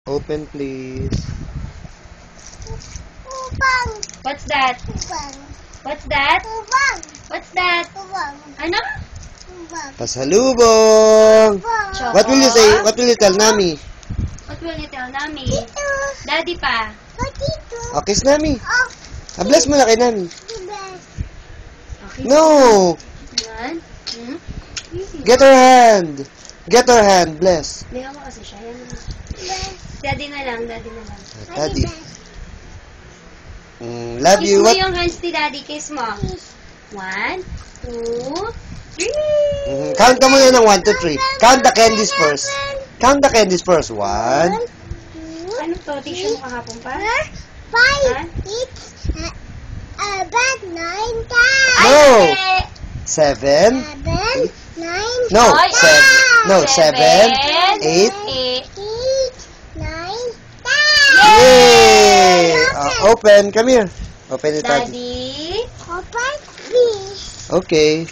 Open, please. Ubang. What's that? Ubang. What's that? Ubang. What's that? Ubang. Ano? Ubang. Pasalubong. Ubang. What will you say? What will you tell Nami? What will you tell Nami? Dito. Daddy pa. O, dito. Oh, kiss Nami. Oh, Bless mo na kay Nami. diba? Okay. No! Yan. Hmm? Get her hand. Get her hand. Bless. Hindi mo kasi siya. Yan. Diba? Daddy na lang. Daddy na lang. Daddy. Love Kiss you. mo What? yung hands ni Daddy. Kiss mo. 1, 2, 3. Count ka muna ng 1, 2, 3. Count the candies first. Count the candies first. 1. Ano to? Tissue mo kahapon pa? 5, 6, 7, 9, 10. No. 7. 7, 9, No. Ay, 7. No. 7. 8. 8. 9, 10. Yay! Open. Come here. Open it, Daddy. Daddy. Open, please. Okay.